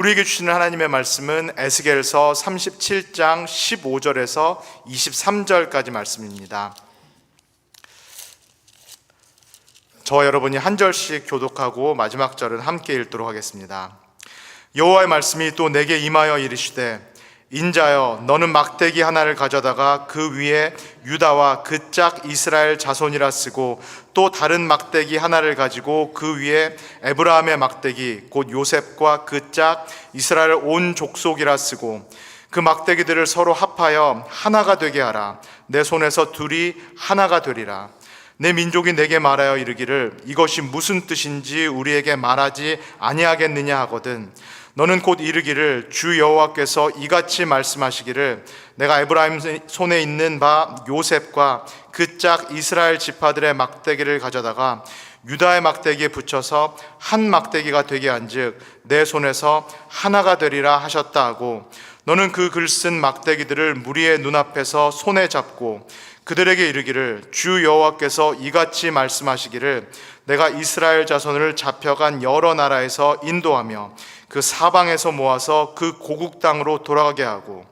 우리에게 주시는 하나님의 말씀은 에스겔서 37장 15절에서 23절까지 말씀입니다. 저와 여러분이 한 절씩 교독하고 마지막 절은 함께 읽도록 하겠습니다. 여호와의 말씀이 또 내게 임하여 이르시되, 인자여, 너는 막대기 하나를 가져다가 그 위에 유다와 그 짝 이스라엘 자손이라 쓰고, 또 다른 막대기 하나를 가지고 그 위에 에브라함의 막대기 곧 요셉과 그 짝 이스라엘 온 족속이라 쓰고, 그 막대기들을 서로 합하여 하나가 되게 하라. 내 손에서 둘이 하나가 되리라. 내 민족이 내게 말하여 이르기를, 이것이 무슨 뜻인지 우리에게 말하지 아니하겠느냐 하거든, 너는 곧 이르기를, 주 여호와께서 이같이 말씀하시기를, 내가 에브라임 손에 있는 바 요셉과 그 짝 이스라엘 지파들의 막대기를 가져다가 유다의 막대기에 붙여서 한 막대기가 되게 한즉 내 손에서 하나가 되리라 하셨다 하고, 너는 그 글 쓴 막대기들을 무리의 눈앞에서 손에 잡고 그들에게 이르기를, 주 여호와께서 이같이 말씀하시기를, 내가 이스라엘 자손을 잡혀간 여러 나라에서 인도하며 그 사방에서 모아서 그 고국 땅으로 돌아가게 하고,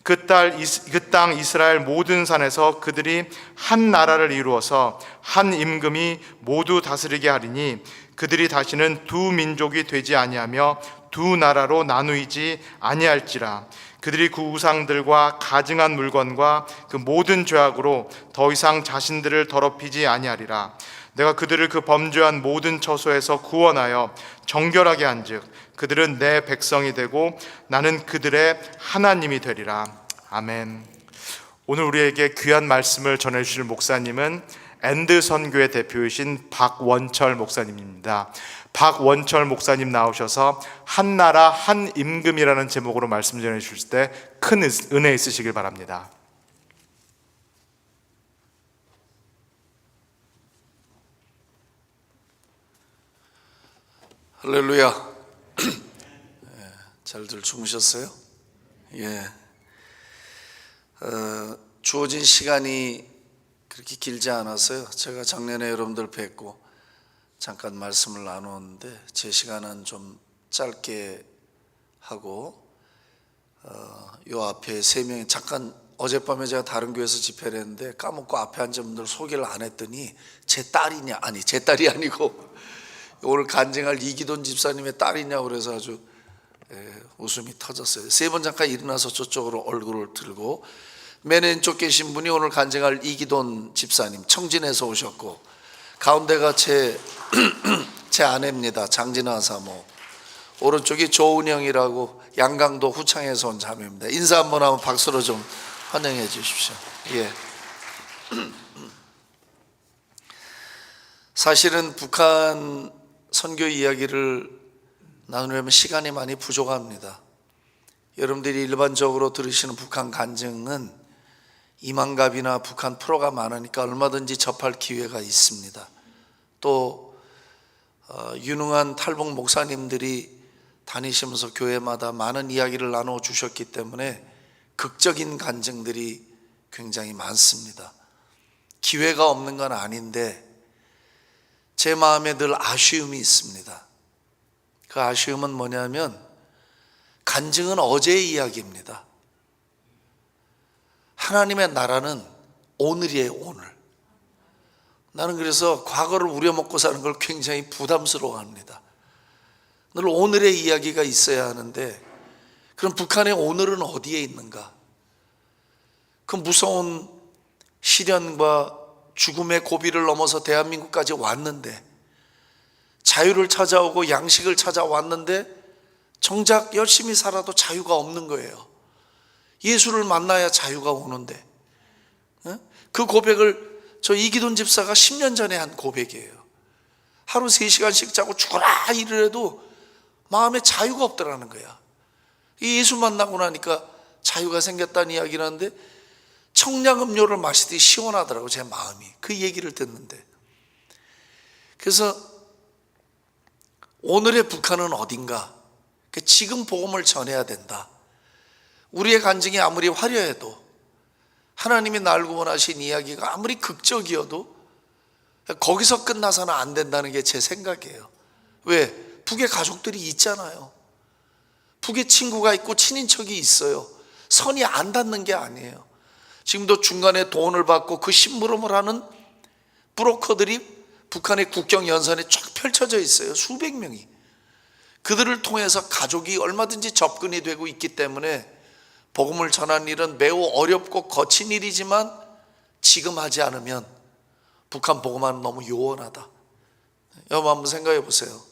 그 땅 이스라엘 모든 산에서 그들이 한 나라를 이루어서 한 임금이 모두 다스리게 하리니, 그들이 다시는 두 민족이 되지 아니하며 두 나라로 나누이지 아니할지라. 그들이 그 우상들과 가증한 물건과 그 모든 죄악으로 더 이상 자신들을 더럽히지 아니하리라. 내가 그들을 그 범죄한 모든 처소에서 구원하여 정결하게 한즉 그들은 내 백성이 되고 나는 그들의 하나님이 되리라. 아멘. 오늘 우리에게 귀한 말씀을 전해주실 목사님은 엔드 선교의 대표이신 박원철 목사님입니다. 박원철 목사님 나오셔서 한 나라 한 임금이라는 제목으로 말씀 전해 주실 때 큰 은혜 있으시길 바랍니다. 할렐루야. 잘들 주무셨어요? 예. 주어진 시간이 그렇게 길지 않았어요. 제가 작년에 여러분들 뵙고 잠깐 말씀을 나누었는데 제 시간은 좀 짧게 하고, 요 앞에 세 명이 잠깐, 어젯밤에 제가 다른 교회에서 집회를 했는데 까먹고 앞에 앉은 분들 소개를 안 했더니 제 딸이냐, 아니 제 딸이 아니고 오늘 간증할 이기돈 집사님의 딸이냐고 그래서 아주 웃음이 터졌어요. 세 번 잠깐 일어나서 저쪽으로 얼굴을 들고, 맨 왼쪽 계신 분이 오늘 간증할 이기돈 집사님, 청진에서 오셨고, 가운데가 제 아내입니다. 장진아 사모. 오른쪽이 조은영이라고 양강도 후창에서 온 자매입니다. 인사 한번 하면 박수로 좀 환영해 주십시오. 예. 사실은 북한 선교 이야기를 나누려면 시간이 많이 부족합니다. 여러분들이 일반적으로 들으시는 북한 간증은 이만갑이나 북한 프로가 많으니까 얼마든지 접할 기회가 있습니다. 또 유능한 탈북 목사님들이 다니시면서 교회마다 많은 이야기를 나누어 주셨기 때문에 극적인 간증들이 굉장히 많습니다. 기회가 없는 건 아닌데 제 마음에 늘 아쉬움이 있습니다. 그 아쉬움은 뭐냐면, 간증은 어제의 이야기입니다. 하나님의 나라는 오늘이에요, 오늘. 나는 그래서 과거를 우려먹고 사는 걸 굉장히 부담스러워합니다. 늘 오늘의 이야기가 있어야 하는데, 그럼 북한의 오늘은 어디에 있는가? 그 무서운 시련과 죽음의 고비를 넘어서 대한민국까지 왔는데, 자유를 찾아오고 양식을 찾아왔는데 정작 열심히 살아도 자유가 없는 거예요. 예수를 만나야 자유가 오는데, 그 고백을 저 이기돈 집사가 10년 전에 한 고백이에요. 하루 3시간씩 자고 죽어라 이래도 마음에 자유가 없더라는 거야. 예수 만나고 나니까 자유가 생겼다는 이야기를 하는데, 청량음료를 마시듯이 시원하더라고 제 마음이, 그 얘기를 듣는데. 그래서 오늘의 북한은 어딘가, 지금 복음을 전해야 된다. 우리의 간증이 아무리 화려해도, 하나님이 날 구원하신 이야기가 아무리 극적이어도 거기서 끝나서는 안 된다는 게 제 생각이에요. 왜? 북의 가족들이 있잖아요. 북에 친구가 있고 친인척이 있어요. 선이 안 닿는 게 아니에요. 지금도 중간에 돈을 받고 그 심부름을 하는 브로커들이 북한의 국경 연산에 쫙 펼쳐져 있어요. 수백 명이. 그들을 통해서 가족이 얼마든지 접근이 되고 있기 때문에 복음을 전하는 일은 매우 어렵고 거친 일이지만 지금 하지 않으면 북한 복음화는 너무 요원하다. 여러분 한번 생각해 보세요.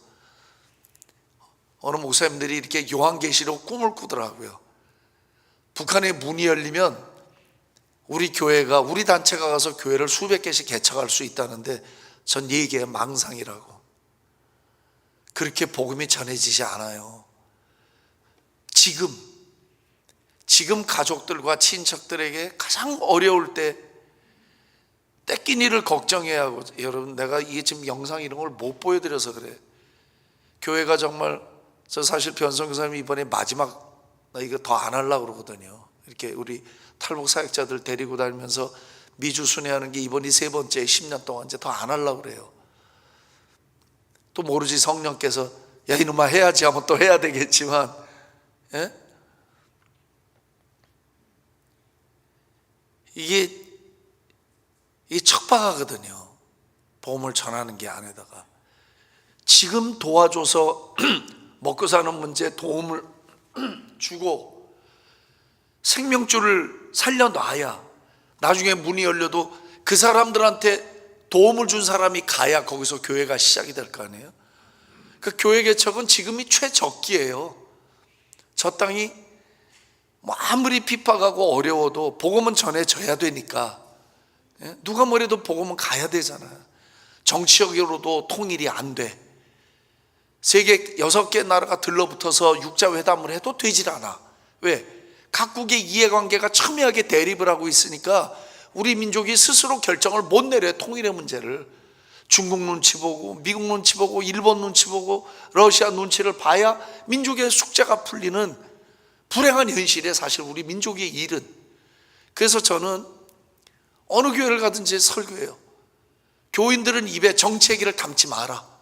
어느 목사님들이 이렇게 요한계시록 꿈을 꾸더라고요. 북한의 문이 열리면 우리 교회가, 우리 단체가 가서 교회를 수백 개씩 개척할 수 있다는데 전 얘기에 망상이라고. 그렇게 복음이 전해지지 않아요. 지금 가족들과 친척들에게 가장 어려울 때 떼낀 일을 걱정해야 하고, 여러분 내가 이게 지금 영상 이런 걸 못 보여드려서 그래. 교회가 정말, 저 사실 변성 교사님이 이번에 마지막, 나 이거 더 안 하려고 그러거든요. 이렇게 우리 탈북 사역자들 데리고 다니면서 미주 순회하는 게 이번이 3번째, 10년 동안 이제 더 안 하려고 그래요. 또 모르지 성령께서 야 이놈아 해야지 하면 또 해야 되겠지만, 예? 이게 척박하거든요. 복음을 전하는 게 안에다가 지금 도와줘서 먹고 사는 문제에 도움을 주고 생명줄을 살려놔야 나중에 문이 열려도 그 사람들한테 도움을 준 사람이 가야 거기서 교회가 시작이 될 거 아니에요. 그 교회 개척은 지금이 최적기예요. 저 땅이 뭐 아무리 핍박하고 어려워도 복음은 전해져야 되니까, 누가 뭐래도 복음은 가야 되잖아요. 정치적으로도 통일이 안 돼. 세계 6개 나라가 들러붙어서 육자회담을 해도 되질 않아. 왜? 각국의 이해관계가 첨예하게 대립을 하고 있으니까 우리 민족이 스스로 결정을 못 내려요. 통일의 문제를. 중국 눈치 보고 미국 눈치 보고 일본 눈치 보고 러시아 눈치를 봐야 민족의 숙제가 풀리는 불행한 현실에 사실 우리 민족의 일은. 그래서 저는 어느 교회를 가든지 설교해요. 교인들은 입에 정치 얘기를 담지 마라.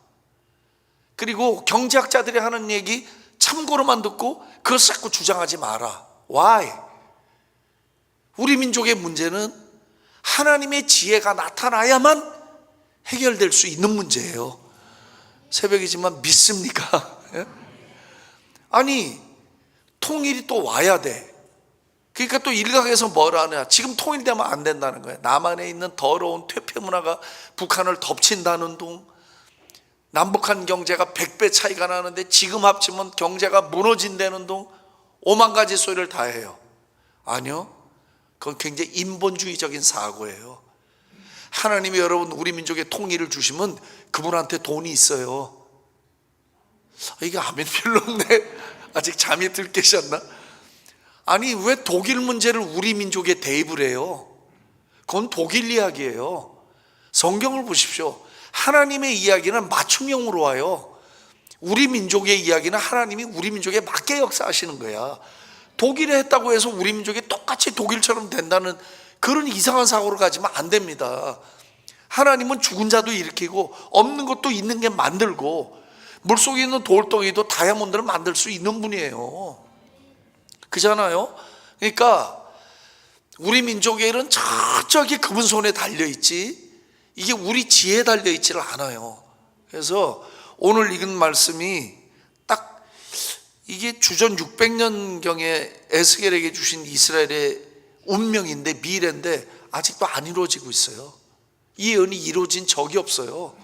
그리고 경제학자들이 하는 얘기 참고로만 듣고 그걸 자꾸 주장하지 마라. Why? 우리 민족의 문제는 하나님의 지혜가 나타나야만 해결될 수 있는 문제예요. 새벽이지만 믿습니까? 아니 통일이 또 와야 돼. 그러니까 또 일각에서 뭘 하냐, 지금 통일되면 안 된다는 거예요. 남한에 있는 더러운 퇴폐 문화가 북한을 덮친다는 둥, 남북한 경제가 100배 차이가 나는데 지금 합치면 경제가 무너진다는 둥, 5만 가지 소리를 다 해요. 아니요, 그건 굉장히 인본주의적인 사고예요. 하나님이 여러분 우리 민족에 통일을 주시면 그분한테 돈이 있어요. 이게 아멘 별로 없네. 아직 잠이 들 계셨나? 아니 왜 독일 문제를 우리 민족에 대입을 해요? 그건 독일 이야기예요. 성경을 보십시오. 하나님의 이야기는 맞춤형으로 와요. 우리 민족의 이야기는 하나님이 우리 민족에 맞게 역사하시는 거야. 독일에 했다고 해서 우리 민족이 똑같이 독일처럼 된다는 그런 이상한 사고로 가지면 안 됩니다. 하나님은 죽은 자도 일으키고 없는 것도 있는 게 만들고 물속에 있는 돌덩이도 다이아몬드를 만들 수 있는 분이에요. 그잖아요. 그러니까 우리 민족의 일은 저기 그분 손에 달려있지 이게 우리 지혜에 달려있지를 않아요. 그래서 오늘 읽은 말씀이 딱 이게 주전 600년경에 에스겔에게 주신 이스라엘의 운명인데, 미래인데 아직도 안 이루어지고 있어요. 이 예언이 이루어진 적이 없어요.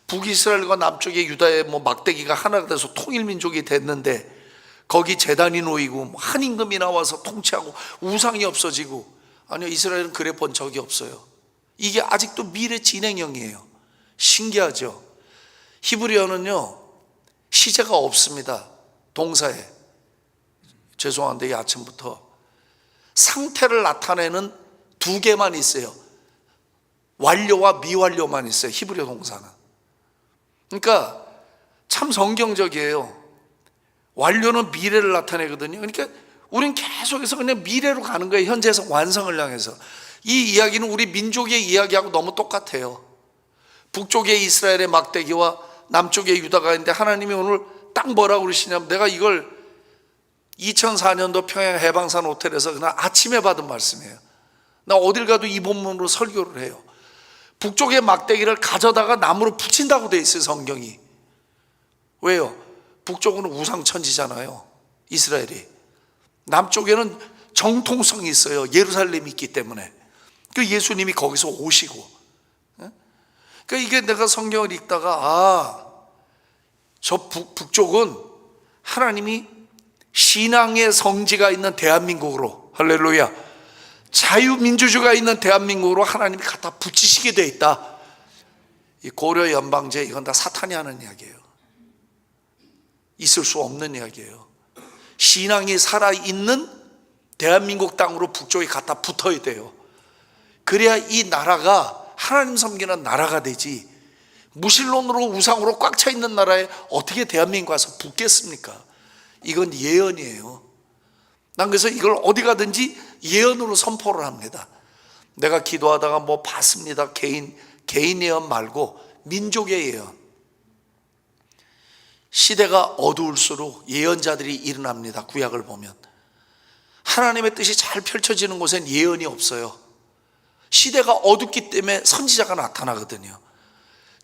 북이스라엘과 남쪽의 유다의 막대기가 하나가 돼서 통일민족이 됐는데 거기 제단이 놓이고 한 임금이 나와서 통치하고 우상이 없어지고, 아니요, 이스라엘은 그래 본 적이 없어요. 이게 아직도 미래 진행형이에요. 신기하죠. 히브리어는요 시제가 없습니다. 동사에. 죄송한데 이 아침부터 상태를 나타내는 2개만 있어요. 완료와 미완료만 있어요. 히브리어 동사는. 그러니까 참 성경적이에요. 완료는 미래를 나타내거든요. 그러니까 우리는 계속해서 그냥 미래로 가는 거예요. 현재에서 완성을 향해서. 이 이야기는 우리 민족의 이야기하고 너무 똑같아요. 북쪽의 이스라엘의 막대기와 남쪽의 유다가 있는데 하나님이 오늘 딱 뭐라고 그러시냐면, 내가 이걸 2004년도 평양 해방산 호텔에서 그날 아침에 받은 말씀이에요. 나 어딜 가도 이 본문으로 설교를 해요. 북쪽의 막대기를 가져다가 나무로 붙인다고 돼 있어요, 성경이. 왜요? 북쪽은 우상천지잖아요, 이스라엘이. 남쪽에는 정통성이 있어요, 예루살렘이 있기 때문에. 그 예수님이 거기서 오시고. 그러니까 이게 내가 성경을 읽다가 저 북쪽은 하나님이 신앙의 성지가 있는 대한민국으로, 할렐루야, 자유민주주의가 있는 대한민국으로 하나님이 갖다 붙이시게 돼 있다. 이 고려 연방제, 이건 다 사탄이 하는 이야기예요. 있을 수 없는 이야기예요. 신앙이 살아있는 대한민국 땅으로 북쪽이 갖다 붙어야 돼요. 그래야 이 나라가 하나님 섬기는 나라가 되지, 무신론으로 우상으로 꽉 차 있는 나라에 어떻게 대한민국 와서 붙겠습니까? 이건 예언이에요. 난 그래서 이걸 어디 가든지 예언으로 선포를 합니다. 내가 기도하다가 뭐 봤습니다. 개인 예언 말고 민족의 예언. 시대가 어두울수록 예언자들이 일어납니다. 구약을 보면 하나님의 뜻이 잘 펼쳐지는 곳엔 예언이 없어요. 시대가 어둡기 때문에 선지자가 나타나거든요.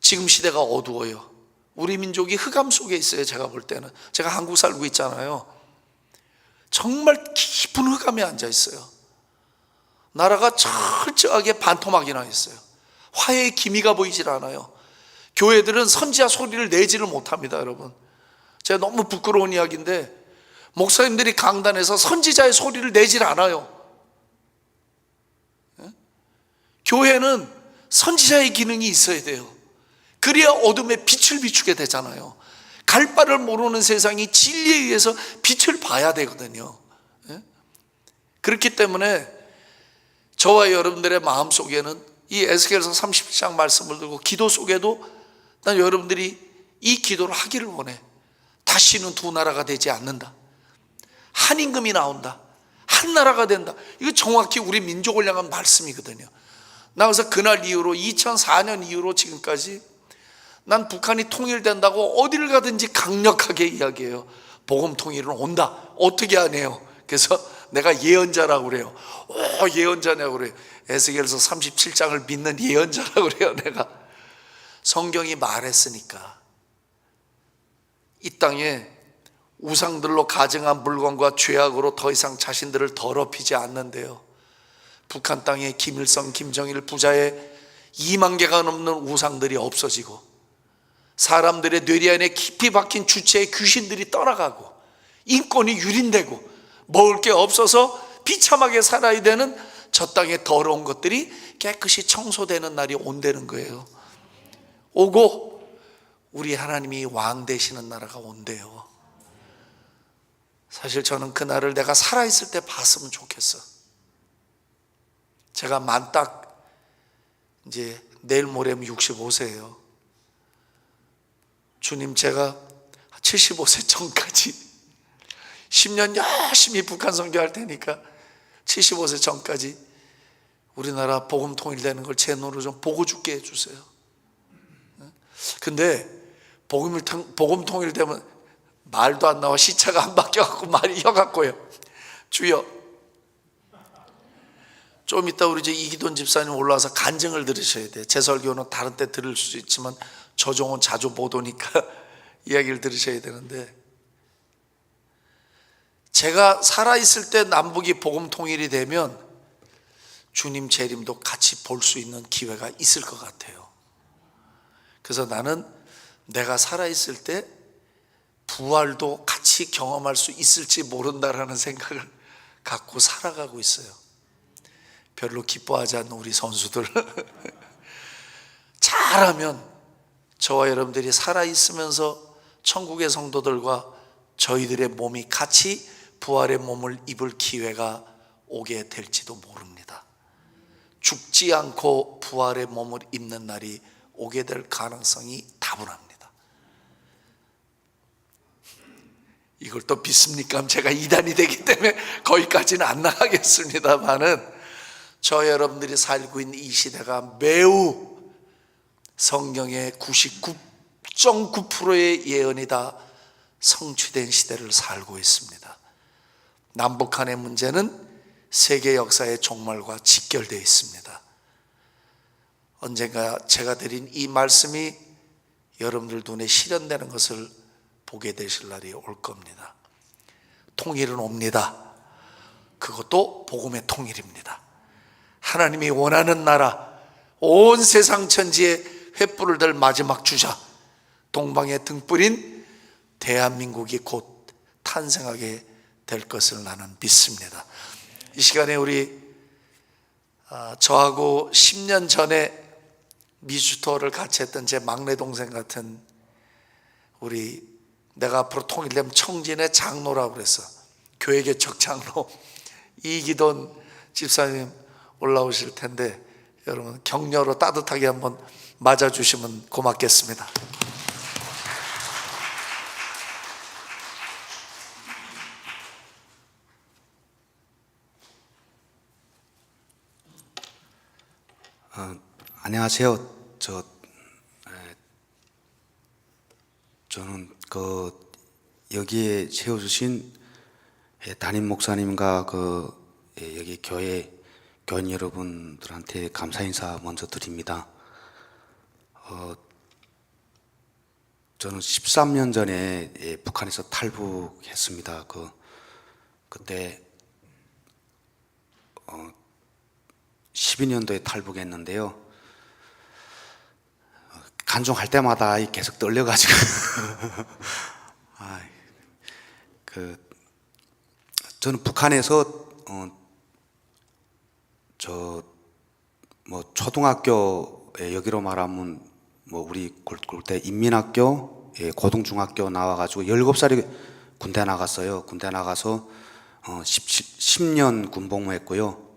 지금 시대가 어두워요. 우리 민족이 흑암 속에 있어요. 제가 볼 때는. 제가 한국 살고 있잖아요. 정말 깊은 흑암에 앉아 있어요. 나라가 철저하게 반토막이 나 있어요. 화해의 기미가 보이질 않아요. 교회들은 선지자 소리를 내지를 못합니다, 여러분. 제가 너무 부끄러운 이야기인데 목사님들이 강단에서 선지자의 소리를 내질 않아요. 교회는 선지자의 기능이 있어야 돼요. 그래야 어둠에 빛을 비추게 되잖아요. 갈 바를 모르는 세상이 진리에 의해서 빛을 봐야 되거든요. 그렇기 때문에 저와 여러분들의 마음속에는 이 에스겔서 37장 말씀을 들고 기도 속에도 난 여러분들이 이 기도를 하기를 원해. 다시는 두 나라가 되지 않는다. 한 임금이 나온다. 한 나라가 된다. 이거 정확히 우리 민족을 향한 말씀이거든요. 나 그래서 그날 이후로 2004년 이후로 지금까지 난 북한이 통일된다고 어디를 가든지 강력하게 이야기해요. 복음 통일은 온다. 어떻게 하네요. 그래서 내가 예언자라고 그래요. 예언자냐고 그래요. 에스겔서 37장을 믿는 예언자라고 그래요. 내가 성경이 말했으니까. 이 땅에 우상들로 가증한 물건과 죄악으로 더 이상 자신들을 더럽히지 않는데요. 북한 땅에 김일성, 김정일 부자의 2만 개가 넘는 우상들이 없어지고 사람들의 뇌리 안에 깊이 박힌 주체의 귀신들이 떠나가고 인권이 유린되고 먹을 게 없어서 비참하게 살아야 되는 저 땅의 더러운 것들이 깨끗이 청소되는 날이 온다는 거예요. 오고 우리 하나님이 왕 되시는 나라가 온대요. 사실 저는 그 날을 내가 살아있을 때 봤으면 좋겠어. 제가 만딱 이제 내일 모레면 65세예요. 주님, 제가 75세 전까지 10년 열심히 북한 선교할 테니까 75세 전까지 우리나라 복음 통일되는 걸 제 눈으로 좀 보고 죽게 해주세요. 근데 복음 통일되면 말도 안 나와. 시차가 안 바뀌어갖고 말이 혀갖고요. 주여, 좀 이따 우리 이제 이기돈 집사님 올라와서 간증을 들으셔야 돼. 제 설교는 다른 때 들을 수 있지만 조정은 자주 못 오니까 이야기를 들으셔야 되는데, 제가 살아있을 때 남북이 복음 통일이 되면 주님 재림도 같이 볼 수 있는 기회가 있을 것 같아요. 그래서 나는 내가 살아있을 때 부활도 같이 경험할 수 있을지 모른다라는 생각을 갖고 살아가고 있어요. 별로 기뻐하지 않는 우리 선수들 잘하면 저와 여러분들이 살아있으면서 천국의 성도들과 저희들의 몸이 같이 부활의 몸을 입을 기회가 오게 될지도 모릅니다. 죽지 않고 부활의 몸을 입는 날이 오게 될 가능성이 다분합니다. 이걸 또 믿습니까? 제가 이단이 되기 때문에 거기까지는 안 나가겠습니다만은, 저 여러분들이 살고 있는 이 시대가 매우 성경의 99.9%의 예언이 다 성취된 시대를 살고 있습니다. 남북한의 문제는 세계 역사의 종말과 직결되어 있습니다. 언젠가 제가 드린 이 말씀이 여러분들 눈에 실현되는 것을 보게 되실 날이 올 겁니다. 통일은 옵니다. 그것도 복음의 통일입니다. 하나님이 원하는 나라, 온 세상 천지에 횃불을 들 마지막 주자, 동방의 등불인 대한민국이 곧 탄생하게 될 것을 나는 믿습니다. 이 시간에 우리 저하고 10년 전에 미주 투어를 같이 했던 제 막내 동생 같은 우리, 내가 앞으로 통일되면 청진의 장로라고 그랬어. 교회 개척 장로 이기돈 집사님 올라오실 텐데 여러분 격려로 따뜻하게 한번 맞아주시면 고맙겠습니다. 안녕하세요. 저는 여기에 세워주신 담임 목사님과 여기 교회 교인 여러분들한테 감사 인사 먼저 드립니다. 저는 13년 전에 북한에서 탈북했습니다. 그때 12년도에 탈북했는데요. 간종할 때마다 계속 떨려가지고 저는 북한에서 초등학교, 여기로 말하면 우리 그때 인민학교, 고등중학교 나와가지고 17살에 군대 나갔어요. 군대 나가서 10년 군복무했고요.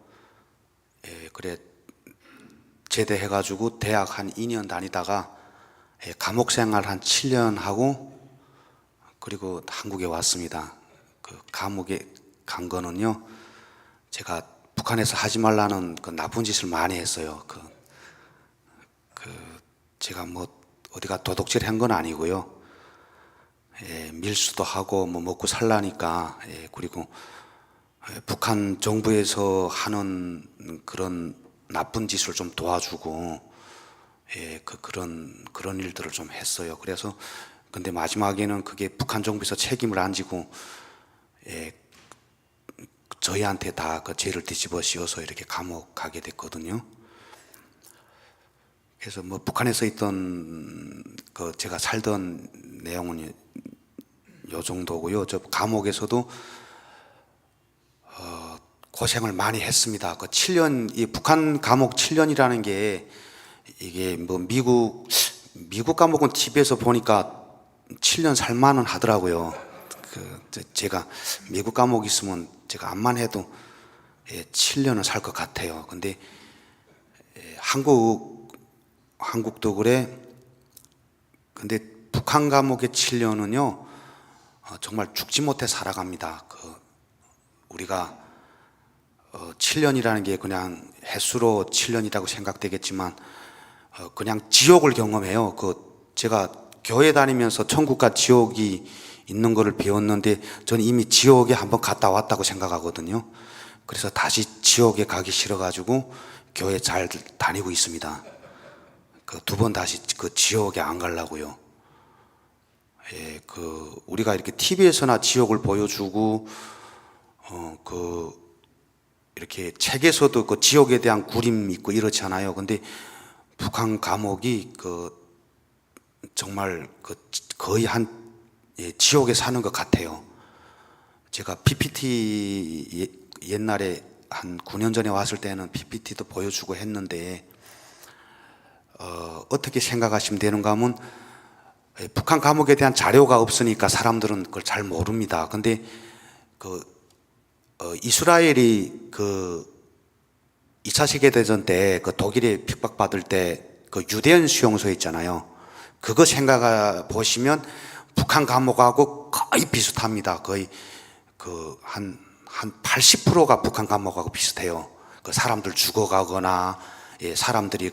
그래 제대해가지고 대학 한 2년 다니다가 감옥 생활 한 7년 하고 그리고 한국에 왔습니다. 감옥에 간 거는요, 제가 북한에서 하지 말라는 나쁜 짓을 많이 했어요. 제가 어디가 도둑질 한 건 아니고요. 밀수도 하고 먹고 살라니까, 그리고 북한 정부에서 하는 그런 나쁜 짓을 좀 도와주고, 그런 일들을 좀 했어요. 그래서 근데 마지막에는 그게 북한 정부에서 책임을 안 지고, 저희한테 다 그 죄를 뒤집어 씌워서 이렇게 감옥 가게 됐거든요. 그래서 북한에서 있던 제가 살던 내용은 요 정도고요. 저 감옥에서도 고생을 많이 했습니다. 7년, 이 북한 감옥 7년이라는 게 이게 미국 감옥은 TV에서 보니까 7년 살만은 하더라고요. 제가 미국 감옥 있으면 제가 암만 해도 7년은 살 것 같아요. 근데 한국도 그래. 근데 북한 감옥의 7년은요, 정말 죽지 못해 살아갑니다. 우리가 7년이라는 게 그냥 횟수로 7년이라고 생각되겠지만 그냥 지옥을 경험해요. 제가 교회 다니면서 천국과 지옥이 있는 거를 배웠는데 저는 이미 지옥에 한번 갔다 왔다고 생각하거든요. 그래서 다시 지옥에 가기 싫어가지고 교회 잘 다니고 있습니다. 2번 다시 지옥에 안 가려고요. 우리가 이렇게 TV에서나 지옥을 보여주고 이렇게 책에서도 지옥에 대한 구림 있고 이렇잖아요. 근데 북한 감옥이 정말 거의 지옥에 사는 것 같아요. 제가 PPT 옛날에 한 9년 전에 왔을 때는 PPT도 보여주고 했는데 어떻게 생각하시면 되는가 하면 북한 감옥에 대한 자료가 없으니까 사람들은 그걸 잘 모릅니다. 근데 이스라엘이 2차 세계대전 때 독일에 핍박받을 때 유대인 수용소 있잖아요. 그거 생각해 보시면 북한 감옥하고 거의 비슷합니다. 거의 한 80%가 북한 감옥하고 비슷해요. 사람들 죽어가거나, 사람들이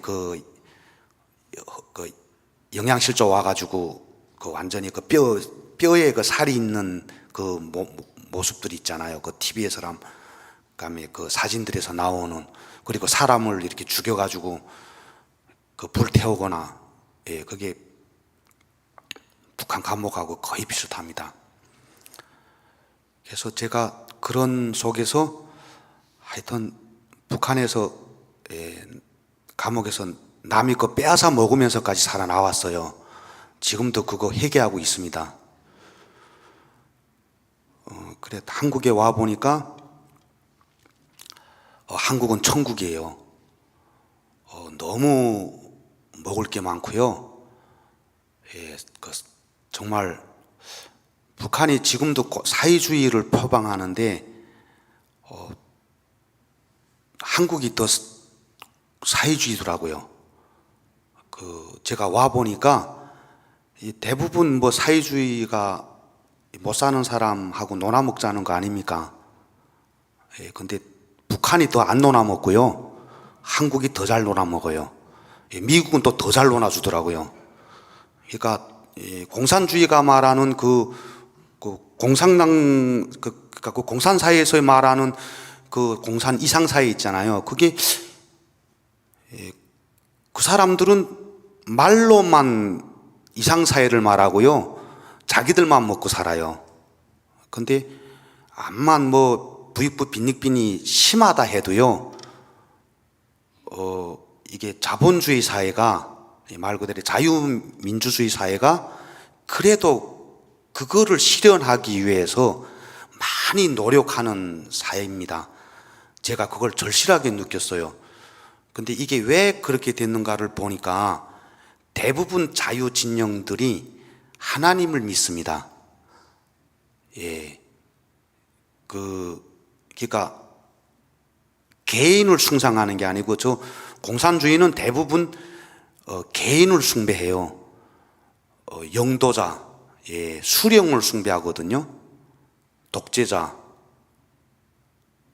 영양실조 와가지고 완전히 뼈에 살이 있는 모습들이 있잖아요. 그 TV에서랑 그다음에 그 사진들에서 나오는, 그리고 사람을 이렇게 죽여가지고 그 불 태우거나, 예, 그게 북한 감옥하고 거의 비슷합니다. 그래서 제가 그런 속에서 하여튼 북한에서, 예, 감옥에서 남의 거 빼앗아 먹으면서까지 살아나왔어요. 지금도 그거 회개하고 있습니다. 그래 한국에 와 보니까 한국은 천국이에요. 너무 먹을 게 많고요. 예, 정말 북한이 지금도 사회주의를 표방하는데 한국이 더 사회주의더라고요. 제가 와 보니까 대부분 뭐 사회주의가 못 사는 사람하고 놀아 먹자는 거 아닙니까? 예, 근데 북한이 더 안 놀아 먹고요. 한국이 더 잘 놀아 먹어요. 예, 미국은 또 더 잘 놀아 주더라고요. 그러니까 공산주의가 말하는 그 공산당 그 공산사회에서 말하는 그 공산 이상사회 있잖아요. 그게 그 사람들은 말로만 이상사회를 말하고요. 자기들만 먹고 살아요. 근데 암만 뭐 부익부 빈익빈이 심하다 해도요. 이게 자본주의 사회가, 말 그대로 자유민주주의 사회가 그래도 그거를 실현하기 위해서 많이 노력하는 사회입니다. 제가 그걸 절실하게 느꼈어요. 근데 이게 왜 그렇게 됐는가를 보니까 대부분 자유진영들이 하나님을 믿습니다. 예. 그러니까 개인을 숭상하는 게 아니고, 저 공산주의는 대부분 개인을 숭배해요. 영도자, 예, 수령을 숭배하거든요. 독재자,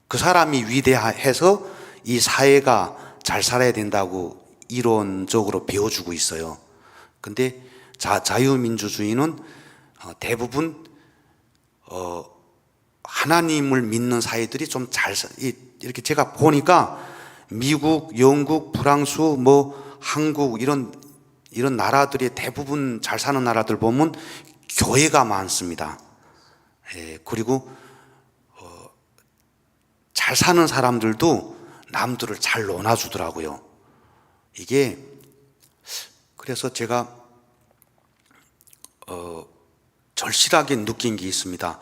그 사람이 위대해서 이 사회가 잘 살아야 된다고 이론적으로 배워주고 있어요. 근데 자유민주주의는 대부분 하나님을 믿는 사회들이 좀 이렇게 제가 보니까 미국, 영국, 프랑스, 뭐 한국 이런 나라들이 대부분 잘 사는 나라들 보면 교회가 많습니다. 예, 그리고 잘 사는 사람들도 남들을 잘 논아주더라고요. 이게 그래서 제가 절실하게 느낀 게 있습니다.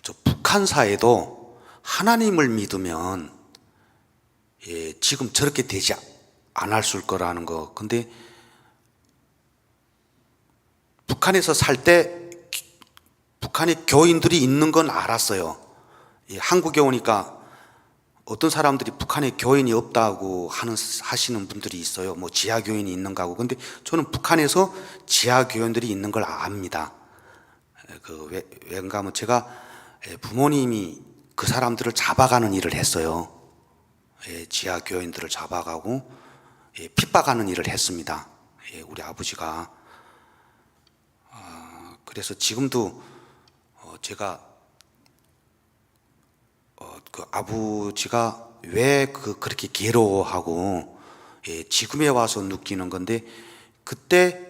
저 북한 사회도 하나님을 믿으면, 예, 지금 저렇게 되지 않았을 거라는 거. 근데 북한에서 살 때 북한에 교인들이 있는 건 알았어요. 예, 한국에 오니까 어떤 사람들이 북한에 교인이 없다고 하시는 분들이 있어요. 뭐 지하 교인이 있는가 하고. 근데 저는 북한에서 지하 교인들이 있는 걸 압니다. 왜냐하면 제가 부모님이 그 사람들을 잡아가는 일을 했어요. 지하 교인들을 잡아가고 핍박하는 일을 했습니다. 우리 아버지가. 그래서 지금도 제가 그 아버지가 왜 그렇게 괴로워하고, 지금에 와서 느끼는 건데, 그때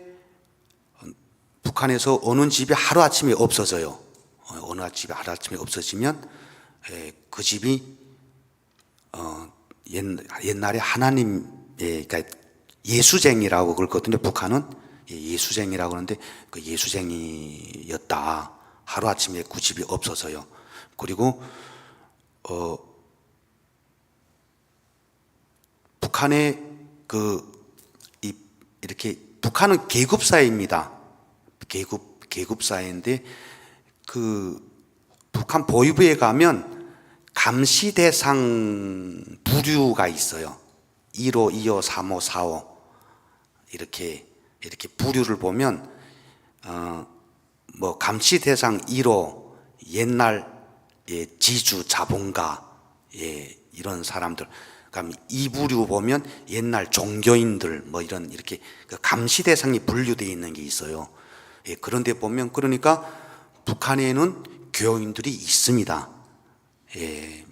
북한에서 어느 집이 하루아침에 없어져요. 어느 집이 하루아침에 없어지면 그 집이 옛날에 하나님, 그러니까 예수쟁이라고 그랬거든요. 북한은 예수쟁이라고 하는데 그 예수쟁이였다. 하루아침에 그 집이 없어져요. 그리고 북한의 이렇게 북한은 계급사회입니다. 계급사회인데 북한 보위부에 가면 감시 대상 부류가 있어요. 1호, 2호, 3호, 4호 이렇게 부류를 보면 뭐 감시 대상 1호 옛날 지주 자본가 이런 사람들, 그럼 2부류 보면 옛날 종교인들 뭐 이렇게 감시 대상이 분류되어 있는 게 있어요. 그런데 보면 그러니까 북한에는 교인들이 있습니다. 예.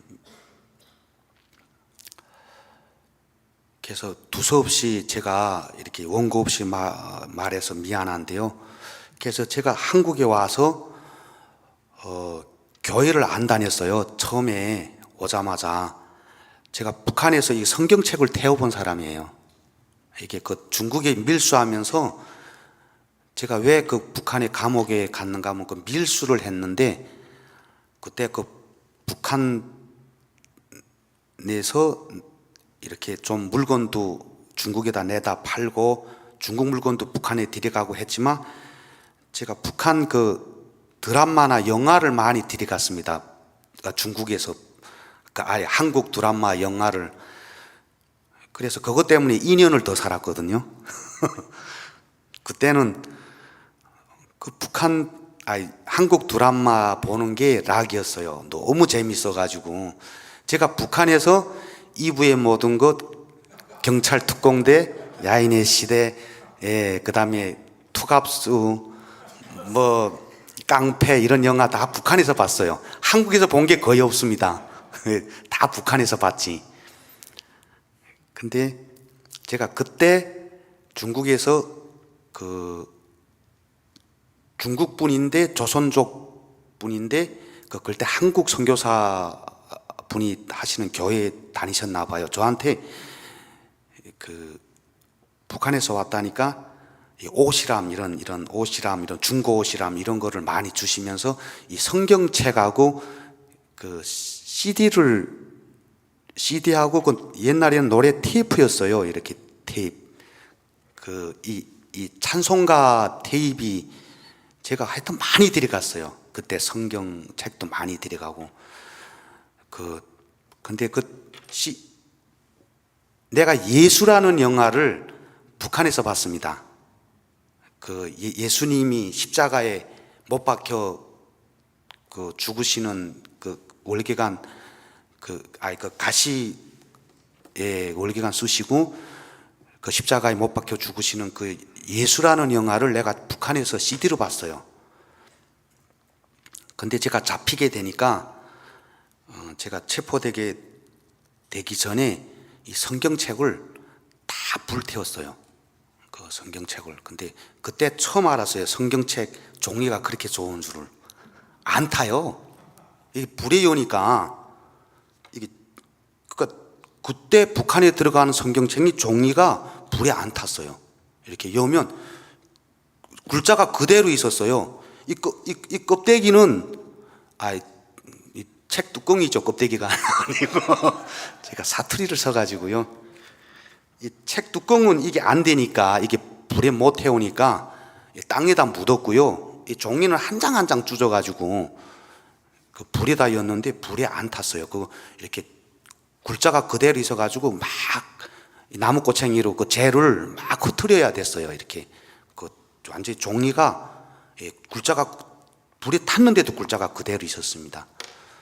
그래서 두서없이 제가 이렇게 원고 없이 말해서 미안한데요. 그래서 제가 한국에 와서 교회를 안 다녔어요. 처음에 오자마자 제가 북한에서 이 성경책을 태워본 사람이에요. 이게 그 중국에 밀수하면서 제가 왜 그 북한의 감옥에 갔는가 하면 그 밀수를 했는데, 그때 그 북한 내서 이렇게 좀 물건도 중국에다 내다 팔고 중국 물건도 북한에 들여가고 했지만, 제가 북한 그 드라마나 영화를 많이 들여갔습니다. 그러니까 중국에서 아예 한국 드라마 영화를. 그래서 그것 때문에 2년을 더 살았거든요. 그때는 그 한국 드라마 보는 게 락이었어요. 너무 재밌어가지고 제가 북한에서 2부의 모든 것, 경찰 특공대, 야인의 시대, 그 다음에 투갑수, 뭐 깡패 이런 영화 다 북한에서 봤어요. 한국에서 본 게 거의 없습니다. 다 북한에서 봤지. 근데 제가 그때 중국에서 그 중국 분인데 조선족 분인데 그때 한국 선교사 분이 하시는 교회에 다니셨나 봐요. 저한테 그 북한에서 왔다니까 옷이람 이런 옷이람, 이런 중고 옷이람 이런 거를 많이 주시면서 이 성경책하고 그 CD하고 그 옛날에는 노래 테이프였어요. 이렇게 테이프. 이 찬송가 테이프이 제가 하여튼 많이 들여갔어요. 그때 성경책도 많이 들여가고. 근데 내가 예수라는 영화를 북한에서 봤습니다. 예수님이 십자가에 못 박혀 죽으시는 월계관 가시에 월계관 쓰시고 십자가에 못 박혀 죽으시는 예수라는 영화를 내가 북한에서 CD로 봤어요. 근데 제가 잡히게 되니까 제가 체포되기 전에 이 성경책을 다 불태웠어요. 그 성경책을. 근데 그때 처음 알았어요. 성경책 종이가 그렇게 좋은 줄을. 안 타요. 이게 불에 여니까 그때 북한에 들어가는 성경책이 종이가 불에 안 탔어요. 이렇게 여면 글자가 그대로 있었어요. 이 껍데기는 이 책 뚜껑이죠. 껍데기가 아니고 제가 사투리를 써가지고요. 이 책 뚜껑은 이게 안 되니까 이게 불에 못 태우니까 땅에다 묻었고요. 이 종이는 한 장 한 장 찢어가지고 불에다 였는데 불에 안 탔어요. 이렇게 글자가 그대로 있어가지고 막 나무꼬챙이로 재를 막 흩트려야 됐어요. 이렇게 완전히 종이가 글자가 불에 탔는데도 글자가 그대로 있었습니다.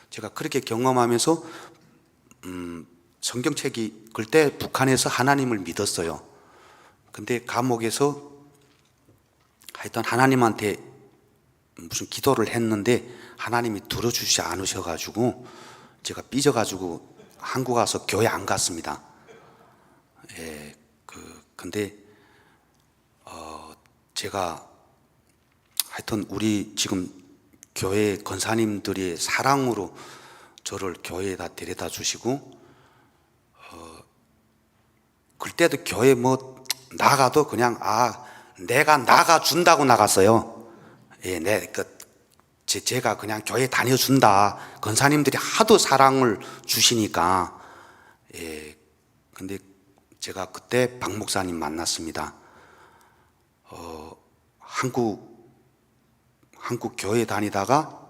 제가 그렇게 경험하면서 성경책이 그때 북한에서 하나님을 믿었어요. 근데 감옥에서 하여튼 하나님한테 무슨 기도를 했는데 하나님이 들어주지 않으셔가지고 제가 삐져가지고 한국 와서 교회 안 갔습니다. 근데 제가 하여튼 우리 지금 교회 권사님들이 사랑으로 저를 교회에다 데려다 주시고 그때도 교회 나가도 그냥 내가 나가 준다고 나갔어요. 제가 그냥 교회 다녀준다. 권사님들이 하도 사랑을 주시니까. 근데 제가 그때 박 목사님 만났습니다. 한국 교회 다니다가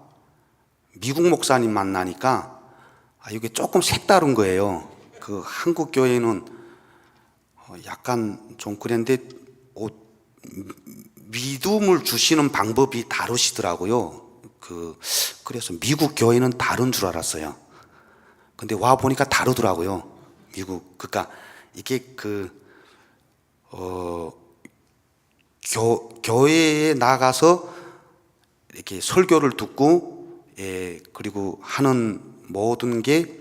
미국 목사님 만나니까 이게 조금 색다른 거예요. 한국 교회는 약간 좀 그랬는데 믿음을 주시는 방법이 다르시더라고요. 그래서 미국 교회는 다른 줄 알았어요. 근데 와 보니까 다르더라고요. 그러니까 이게 교회에 나가서 이렇게 설교를 듣고 그리고 하는 모든 게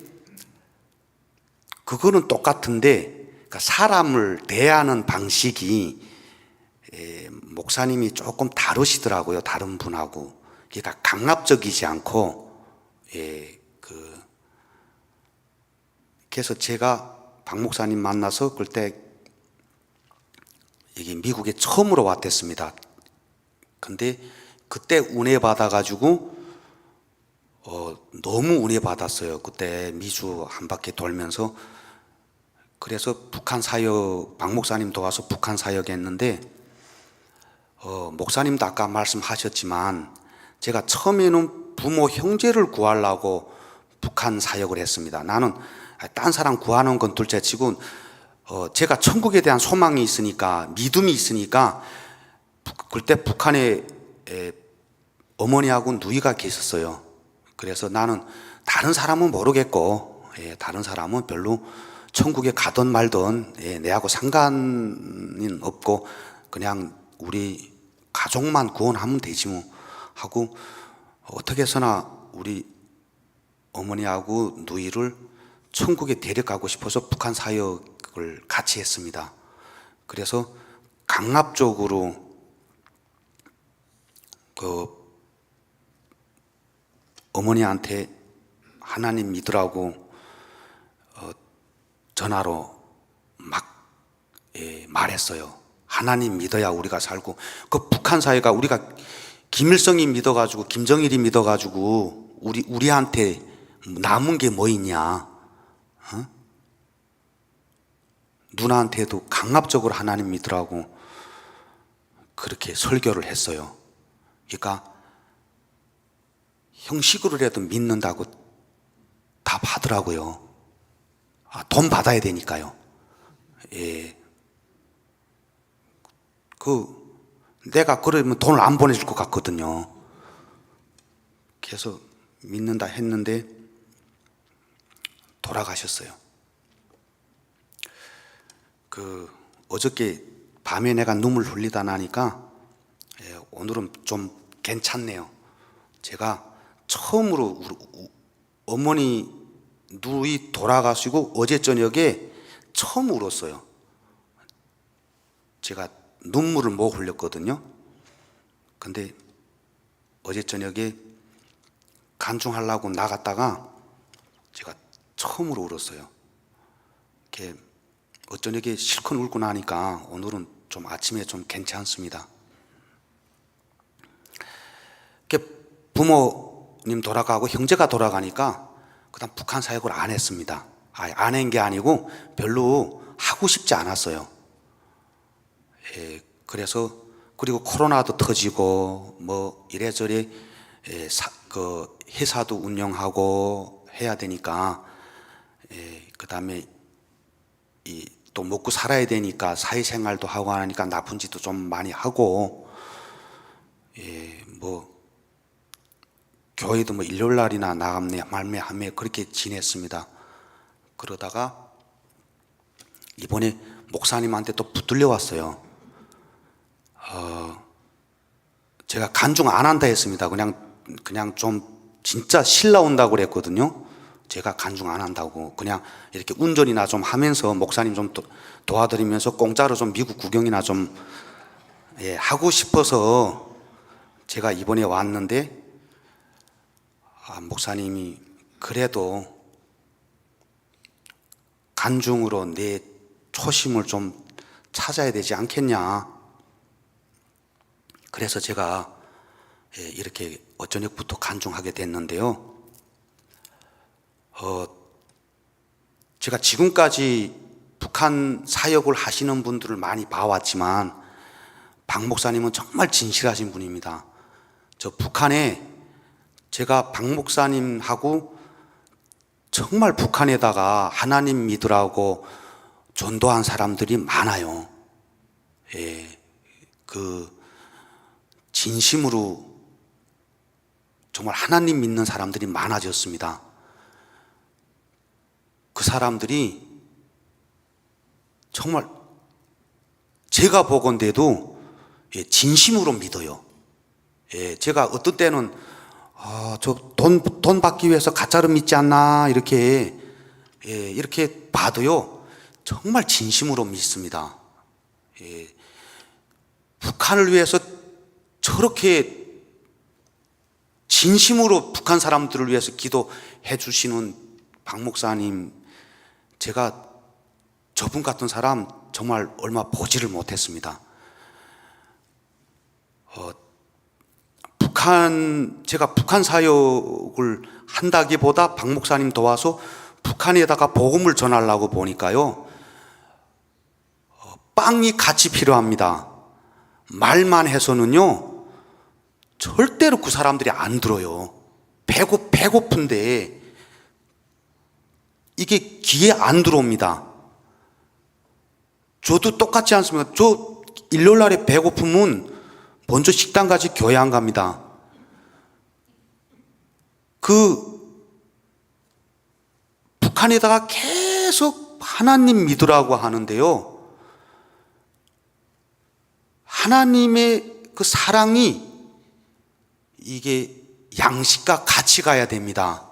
그거는 똑같은데, 그러니까 사람을 대하는 방식이 목사님이 조금 다르시더라고요. 다른 분하고. 그러니까 강압적이지 않고, 그래서 제가 박 목사님 만나서 그때 여기 미국에 처음으로 왔댔습니다. 근데 그때 은혜 받아가지고 너무 은혜 받았어요. 그때 미주 한 바퀴 돌면서. 그래서 북한 사역, 박 목사님 도와서 북한 사역 했는데, 목사님도 아까 말씀하셨지만 제가 처음에는 부모 형제를 구하려고 북한 사역을 했습니다. 나는 딴 사람 구하는 건 둘째 치고 제가 천국에 대한 소망이 있으니까, 믿음이 있으니까. 그때 북한에 어머니하고 누이가 계셨어요. 그래서 나는 다른 사람은 모르겠고, 다른 사람은 별로 천국에 가든 말든 내하고 상관은 없고 그냥 우리 가족만 구원하면 되지 뭐 하고, 어떻게 해서나 우리 어머니하고 누이를 천국에 데려가고 싶어서 북한 사역을 같이 했습니다. 그래서 강압적으로 어머니한테 하나님 믿으라고 전화로 막 말했어요. 하나님 믿어야 우리가 살고. 그 북한 사회가, 우리가 김일성이 믿어가지고 김정일이 믿어가지고 우리한테 남은 게 뭐 있냐? 누나한테도 강압적으로 하나님 믿으라고 그렇게 설교를 했어요. 그러니까 형식으로라도 믿는다고 답하더라고요. 돈 받아야 되니까요. 내가 그러면 돈을 안 보내줄 것 같거든요. 그래서 믿는다 했는데 돌아가셨어요. 어저께 밤에 내가 눈물 흘리다 나니까 오늘은 좀 괜찮네요. 제가 처음으로 어머니 누이 돌아가시고 어제 저녁에 처음 울었어요. 제가 눈물을 못 흘렸거든요. 근데 어제 저녁에 간증하려고 나갔다가 제가 처음으로 울었어요. 이렇게 어쩌녁에 실컷 울고 나니까 오늘은 좀 아침에 좀 괜찮습니다. 이렇게 부모님 돌아가고 형제가 돌아가니까 그다음 북한 사역을 안 했습니다. 안 한 게 아니고 별로 하고 싶지 않았어요. 그래서 그리고 코로나도 터지고 뭐 이래저래 회사도 운영하고 해야 되니까, 그다음에 또 먹고 살아야 되니까 사회생활도 하고 하니까 나쁜 짓도 좀 많이 하고, 뭐 교회도 뭐 일요일 날이나 나갔네 말매하며 그렇게 지냈습니다. 그러다가 이번에 목사님한테 또 붙들려 왔어요. 제가 간증 안 한다 했습니다. 그냥 좀 진짜 실 나온다고 그랬거든요. 제가 간증 안 한다고, 그냥 이렇게 운전이나 좀 하면서 목사님 좀 도와드리면서 공짜로 좀 미국 구경이나 좀 하고 싶어서 제가 이번에 왔는데, 목사님이 그래도 간증으로 내 초심을 좀 찾아야 되지 않겠냐. 그래서 제가 이렇게 어저녁부터 간증하게 됐는데요. 제가 지금까지 북한 사역을 하시는 분들을 많이 봐왔지만 박 목사님은 정말 진실하신 분입니다. 저 북한에 제가 박 목사님하고 정말 북한에다가 하나님 믿으라고 전도한 사람들이 많아요. 진심으로 정말 하나님 믿는 사람들이 많아졌습니다. 그 사람들이 정말 제가 보건대도 진심으로 믿어요. 제가 어떤 때는 저 돈 받기 위해서 가짜를 믿지 않나 이렇게 이렇게 봐도요 정말 진심으로 믿습니다. 북한을 위해서 저렇게 진심으로 북한 사람들을 위해서 기도해 주시는 박 목사님, 제가 저분 같은 사람 정말 얼마 보지를 못했습니다. 제가 북한 사역을 한다기보다 박 목사님 도와서 북한에다가 복음을 전하려고 보니까요, 빵이 같이 필요합니다. 말만 해서는요, 절대로 그 사람들이 안 들어요. 배고픈데 이게 귀에 안 들어옵니다. 저도 똑같지 않습니까? 저 일요일 날에 배고프면 먼저 식당 가지 교회 안 갑니다. 북한에다가 계속 하나님 믿으라고 하는데요, 하나님의 그 사랑이 이게 양식과 같이 가야 됩니다.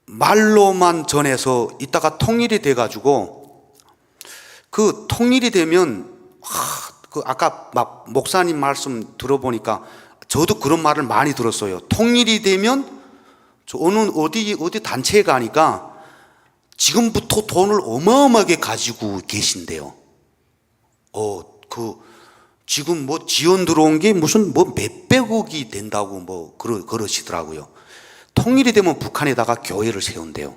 말로만 전해서 이따가 통일이 돼가지고, 그 통일이 되면 아까 막 목사님 말씀 들어보니까 저도 그런 말을 많이 들었어요. 통일이 되면 어디 단체에 가니까 지금부터 돈을 어마어마하게 가지고 계신대요. 지금 뭐 지원 들어온 게 무슨 뭐 몇백억이 된다고 뭐 그러시더라고요. 통일이 되면 북한에다가 교회를 세운대요.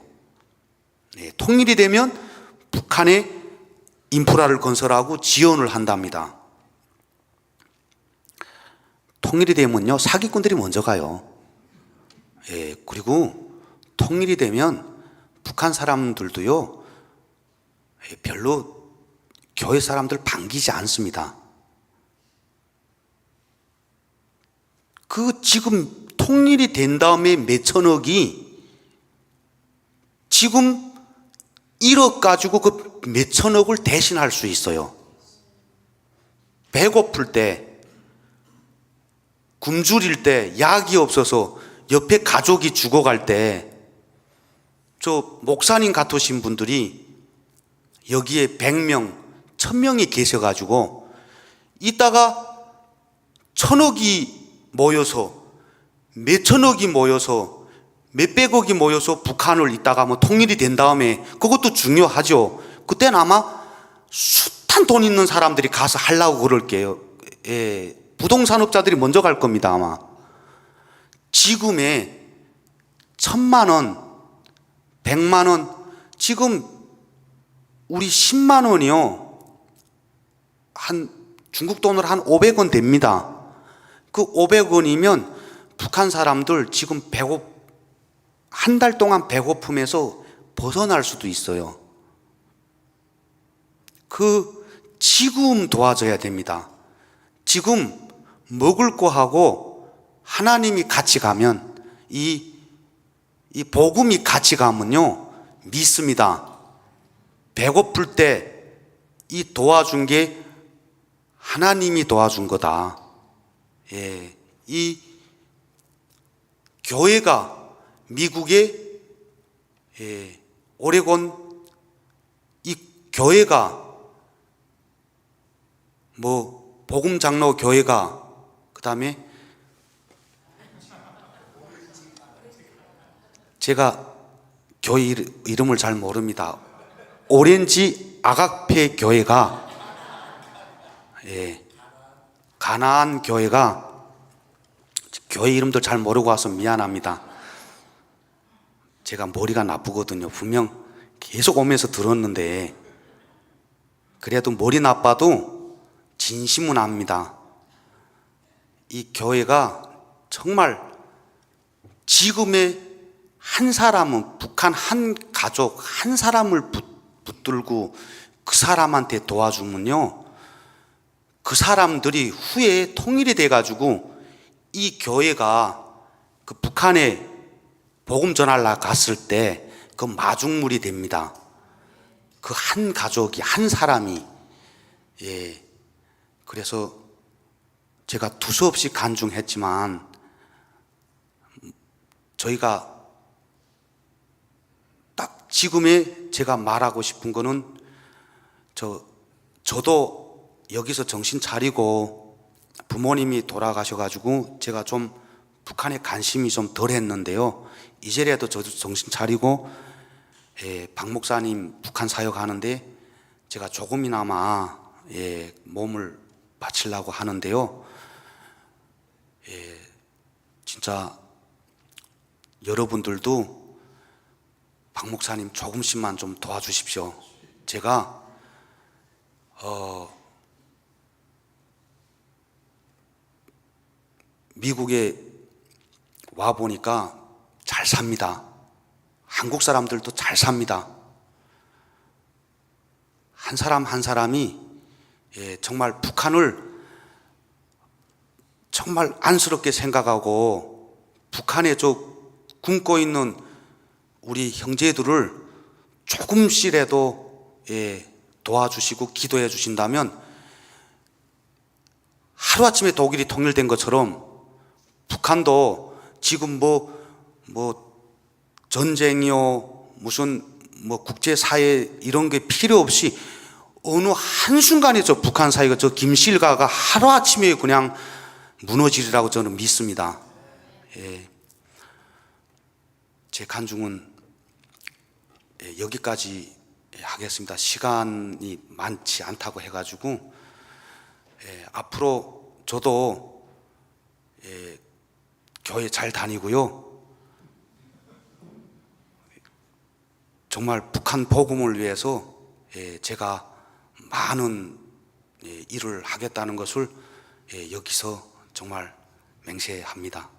통일이 되면 북한에 인프라를 건설하고 지원을 한답니다. 통일이 되면요, 사기꾼들이 먼저 가요. 그리고 통일이 되면 북한 사람들도요, 별로 교회 사람들 반기지 않습니다. 지금 통일이 된 다음에 몇천억이 지금 1억 가지고 그 몇천억을 대신할 수 있어요. 배고플 때, 굶주릴 때, 약이 없어서 옆에 가족이 죽어갈 때, 저 목사님 같으신 분들이 여기에 100명, 1000명이 계셔가지고 이따가 1000억이 모여서, 몇천억이 모여서, 몇백억이 모여서 북한을 이따가 뭐 통일이 된 다음에, 그것도 중요하죠. 그때는 아마 숱한 돈 있는 사람들이 가서 하려고 그럴게요. 부동산업자들이 먼저 갈 겁니다, 아마. 지금의 1000만 원, 100만 원, 지금 우리 10만 원이요, 중국 돈으로 한 500원 됩니다. 그 500원이면 북한 사람들 지금 한 달 동안 배고픔에서 벗어날 수도 있어요. 지금 도와줘야 됩니다. 지금 먹을 거 하고 하나님이 같이 가면, 이 복음이 같이 가면요, 믿습니다. 배고플 때 이 도와준 게 하나님이 도와준 거다. 이 교회가 미국의 오레곤, 이 교회가 뭐 복음장로 교회가, 그 다음에 제가 교회 이름을 잘 모릅니다. 오렌지 아가페 교회가, 가나안 교회가, 교회 이름도 잘 모르고 와서 미안합니다. 제가 머리가 나쁘거든요. 분명 계속 오면서 들었는데, 그래도 머리 나빠도 진심은 압니다. 이 교회가 정말 지금의 한 사람은, 북한 한 가족 한 사람을 붙들고 그 사람한테 도와주면요, 그 사람들이 후에 통일이 돼가지고 이 교회가 그 북한에 복음 전하러 갔을 때 그 마중물이 됩니다. 그 한 가족이, 한 사람이. 그래서 제가 두서없이 간증했지만 저희가 딱 지금에 제가 말하고 싶은 거는 저도 여기서 정신 차리고 부모님이 돌아가셔가지고 제가 좀 북한에 관심이 좀 덜 했는데요. 이제라도 저도 정신 차리고 박 목사님 북한 사역하는데 제가 조금이나마 몸을 바치려고 하는데요. 진짜 여러분들도 박 목사님 조금씩만 좀 도와주십시오. 제가 미국에 와 보니까 잘 삽니다. 한국 사람들도 잘 삽니다. 한 사람 한 사람이 정말 북한을 정말 안쓰럽게 생각하고 북한에 굶고 있는 우리 형제들을 조금씩이라도 도와주시고 기도해 주신다면 하루아침에 독일이 통일된 것처럼 북한도 지금 뭐 전쟁이요 무슨 국제사회 이런 게 필요 없이 어느 한순간에 저 북한 사회가 저 김실가가 하루아침에 그냥 무너지리라고 저는 믿습니다. 제 간증은 여기까지 하겠습니다. 시간이 많지 않다고 해가지고 앞으로 저도 교회 잘 다니고요. 정말 북한 복음을 위해서 제가 많은 일을 하겠다는 것을 여기서 정말 맹세합니다.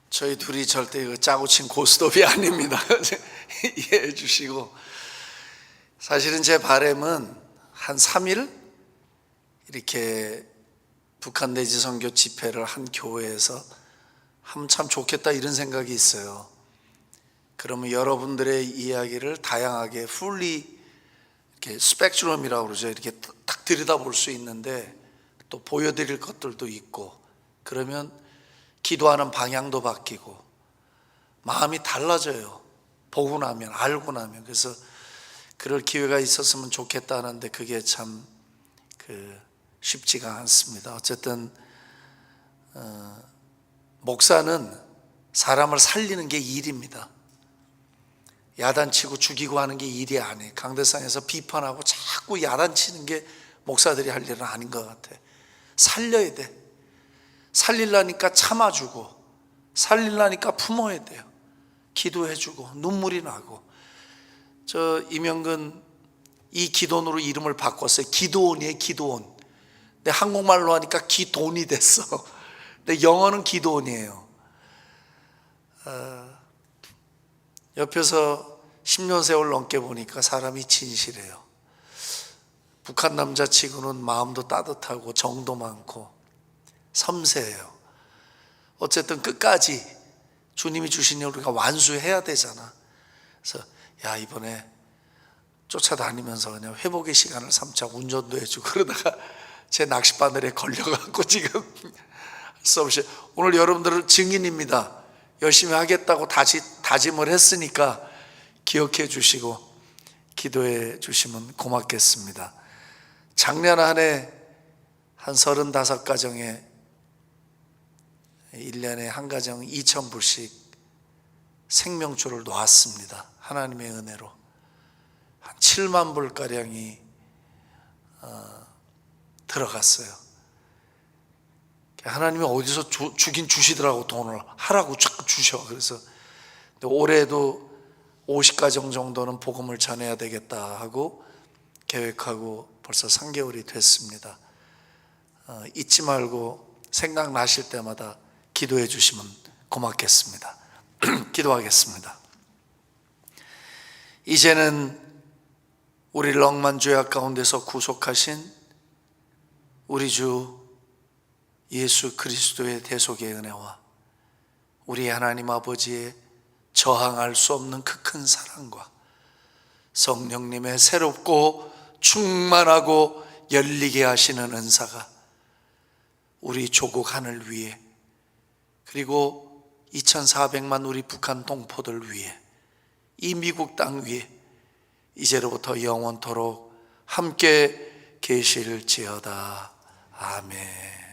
저희 둘이 절대 그 짜고 친 고스톱이 아닙니다. 이해해 주시고, 사실은 제 바람은 한 3일 이렇게 북한 내지 선교 집회를 한 교회에서 하면 참 좋겠다 이런 생각이 있어요. 그러면 여러분들의 이야기를 다양하게 풀리 이렇게 스펙트럼이라고 그러죠. 이렇게 딱 들여다볼 수 있는데 또 보여드릴 것들도 있고, 그러면 기도하는 방향도 바뀌고 마음이 달라져요. 보고 나면, 알고 나면. 그래서 그럴 기회가 있었으면 좋겠다는데 그게 참 쉽지가 않습니다. 어쨌든 목사는 사람을 살리는 게 일입니다. 야단치고 죽이고 하는 게 일이 아니에요. 강대상에서 비판하고 자꾸 야단치는 게 목사들이 할 일은 아닌 것 같아. 살려야 돼. 살리려니까 참아주고, 살리려니까 품어야 돼요. 기도해주고 눈물이 나고. 저 이명근 이 기돈으로 이름을 바꿨어요. 기도원이에요. 기도원. 근데 한국말로 하니까 기돈이 됐어. 근데 영어는 기도원이에요. 옆에서 10년 세월 넘게 보니까 사람이 진실해요. 북한 남자치고는 마음도 따뜻하고 정도 많고 섬세해요. 어쨌든 끝까지 주님이 주신 일 우리가 완수해야 되잖아. 그래서 야, 이번에 쫓아다니면서 그냥 회복의 시간을 삼자 운전도 해주고, 그러다가 제 낚싯바늘에 걸려갖고 지금 할 수 없이, 오늘 여러분들은 증인입니다. 열심히 하겠다고 다짐을 했으니까 기억해 주시고 기도해 주시면 고맙겠습니다. 작년 한 해 한 35가정에 1년에 한 가정 2,000불씩 생명줄을 놓았습니다. 하나님의 은혜로 한 7만 불가량이 들어갔어요. 하나님이 어디서 주긴 주시더라고. 돈을 하라고 자꾸 주셔. 그래서 올해도 50가정 정도는 복음을 전해야 되겠다 하고 계획하고 벌써 3개월이 됐습니다. 잊지 말고 생각나실 때마다 기도해 주시면 고맙겠습니다. 기도하겠습니다. 이제는 우리를 억만 죄악 가운데서 구속하신 우리 주 예수 그리스도의 대속의 은혜와 우리 하나님 아버지의 저항할 수 없는 그 큰 사랑과 성령님의 새롭고 충만하고 열리게 하시는 은사가 우리 조국 하늘 위에, 그리고 2400만 우리 북한 동포들 위에, 이 미국 땅 위에 이제로부터 영원토록 함께 계실지어다. 아멘.